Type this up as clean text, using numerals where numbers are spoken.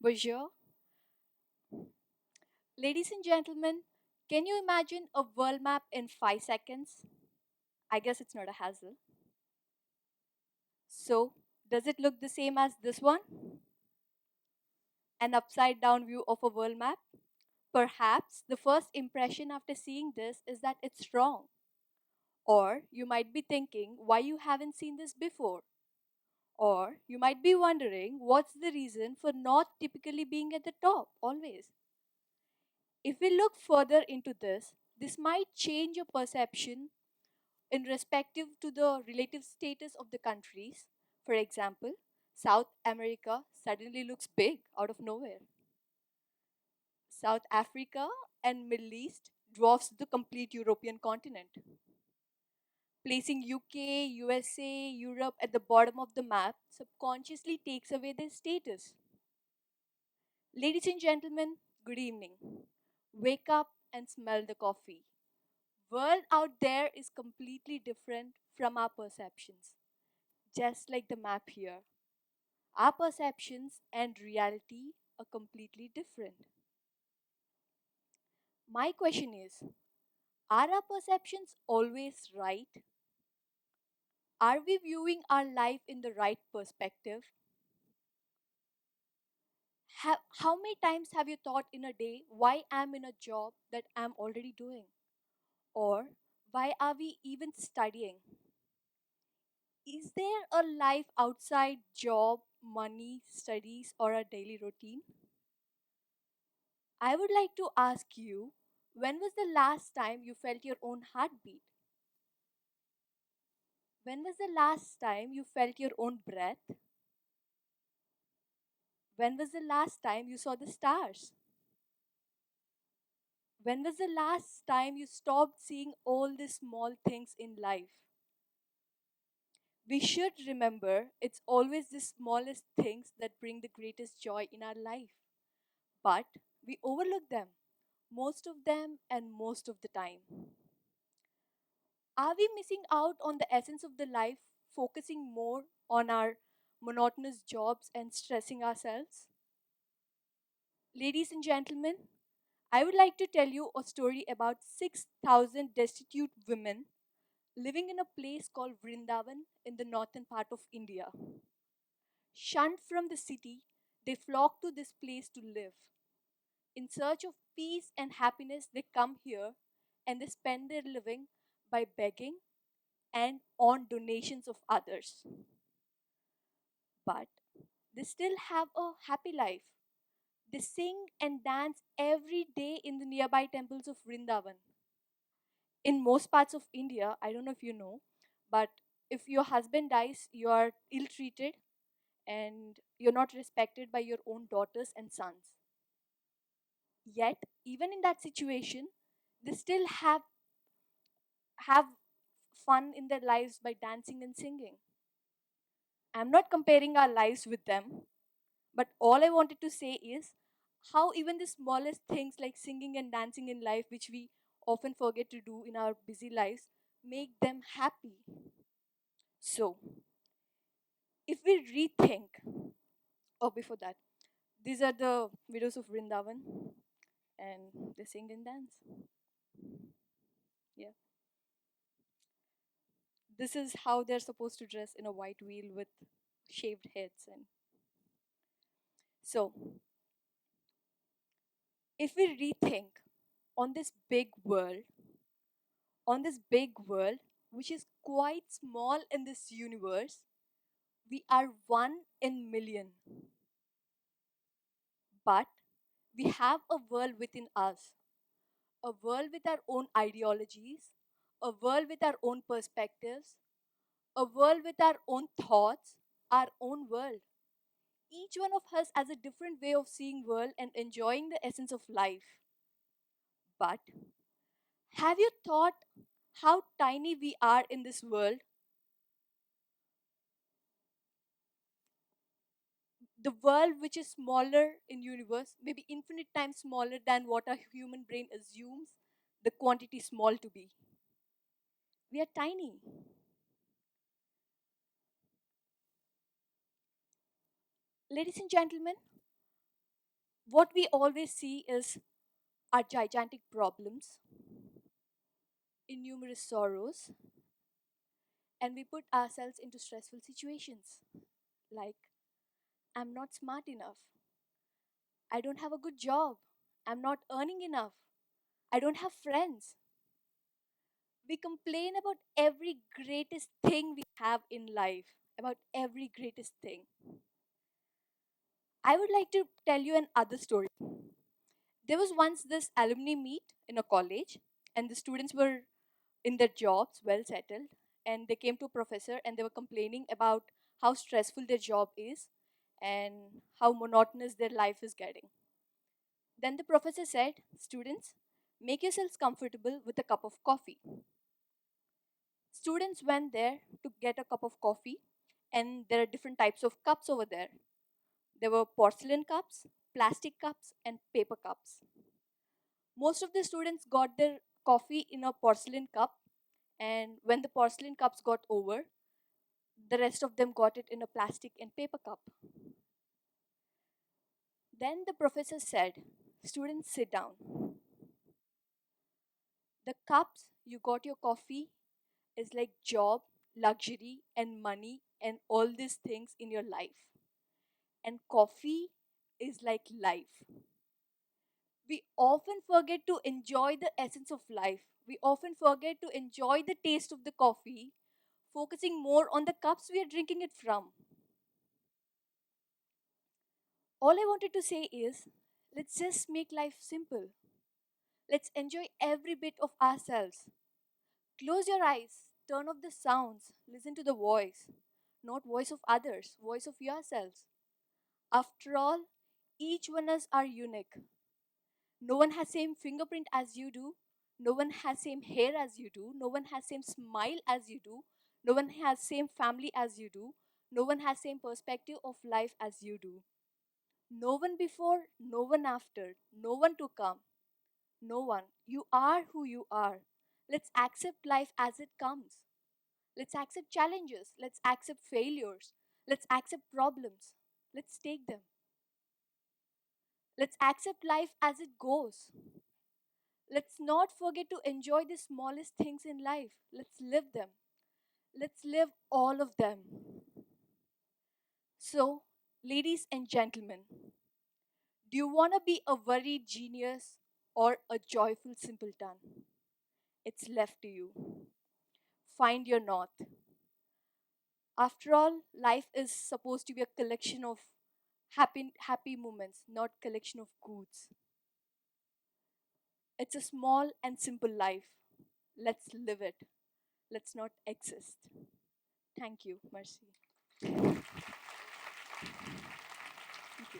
Bonjour. Ladies and gentlemen, can you imagine a world map in 5 seconds? I guess it's not a hassle. So, does it look the same as this one? An upside down view of a world map? Perhaps the first impression after seeing this is that it's wrong. Or you might be thinking why you haven't seen this before. Or you might be wondering what's the reason for not typically being at the top always. If we look further into this might change your perception in respective to the relative status of the countries. For example, South America suddenly looks big out of nowhere. South Africa and Middle East dwarfs the complete European continent, placing UK, USA, Europe at the bottom of the map subconsciously takes away their status. Ladies and gentlemen, good evening. Wake up and smell the coffee. World out there is completely different from our perceptions, just like the map here. Our perceptions and reality are completely different. My question is, are our perceptions always right? Are we viewing our life in the right perspective? How many times have you thought in a day why I'm in a job that I'm already doing? Or why are we even studying? Is there a life outside job, money, studies, or a daily routine? I would like to ask you, when was the last time you felt your own heartbeat? When was the last time you felt your own breath? When was the last time you saw the stars? When was the last time you stopped seeing all the small things in life? We should remember it's always the smallest things that bring the greatest joy in our life. But we overlook them, most of them, and most of the time. Are we missing out on the essence of the life, focusing more on our monotonous jobs and stressing ourselves? Ladies and gentlemen, I would like to tell you a story about 6,000 destitute women living in a place called Vrindavan in the northern part of India. Shunned from the city, they flock to this place to live. In search of peace and happiness, they come here and they spend their living by begging and on donations of others. But they still have a happy life. They sing and dance every day in the nearby temples of Vrindavan. In most parts of India, I don't know if you know, but if your husband dies, you are ill treated and you're not respected by your own daughters and sons. Yet, even in that situation, they still have fun in their lives by dancing and singing. I'm not comparing our lives with them, but all I wanted to say is how even the smallest things like singing and dancing in life, which we often forget to do in our busy lives, make them happy. So, if we rethink, or before that, these are the widows of Vrindavan and they sing and dance. Yeah. This is how they're supposed to dress in a white wheel with shaved heads. And so, if we rethink on this big world, on this big world, which is quite small in this universe, we are one in million. But we have a world within us, a world with our own ideologies, a world with our own perspectives, a world with our own thoughts, our own world. Each one of us has a different way of seeing world and enjoying the essence of life. But have you thought how tiny we are in this world? The world which is smaller in universe, maybe infinite times smaller than what a human brain assumes the quantity small to be. We are tiny. Ladies and gentlemen, What we always see is our gigantic problems, innumerous sorrows, and we put ourselves into stressful situations like, I'm not smart enough, I don't have a good job, I'm not earning enough, I don't have friends. We complain about every greatest thing we have in life, about every greatest thing. I would like to tell you another story. There was once this alumni meet in a college, and the students were in their jobs, well settled, and they came to a professor and they were complaining about how stressful their job is and how monotonous their life is getting. Then the professor said, students, make yourselves comfortable with a cup of coffee. Students went there to get a cup of coffee, and there are different types of cups over there. There were porcelain cups, plastic cups, and paper cups. Most of the students got their coffee in a porcelain cup, and when the porcelain cups got over, the rest of them got it in a plastic and paper cup. Then the professor said, students, sit down. The cups you got your coffee is like job, luxury, and money, and all these things in your life. And coffee is like life. We often forget to enjoy the essence of life. We often forget to enjoy the taste of the coffee, focusing more on the cups we are drinking it from. All I wanted to say is, let's just make life simple. Let's enjoy every bit of ourselves. Close your eyes, turn off the sounds, listen to the voice, not voice of others, voice of yourselves. After all, each one of us are unique. No one has same fingerprint as you do. No one has same hair as you do. No one has same smile as you do. No one has same family as you do. No one has same perspective of life as you do. No one before, no one after, no one to come. No one. You are who you are. Let's accept life as it comes. Let's accept challenges. Let's accept failures. Let's accept problems. Let's take them. Let's accept life as it goes. Let's not forget to enjoy the smallest things in life. Let's live them. Let's live all of them. So, ladies and gentlemen, do you want to be a worried genius or a joyful simpleton? It's left to you. Find your north. After all, life is supposed to be a collection of happy moments, not collection of goods. It's a small and simple life. Let's live it. Let's not exist. Thank you, Mercy. Thank you.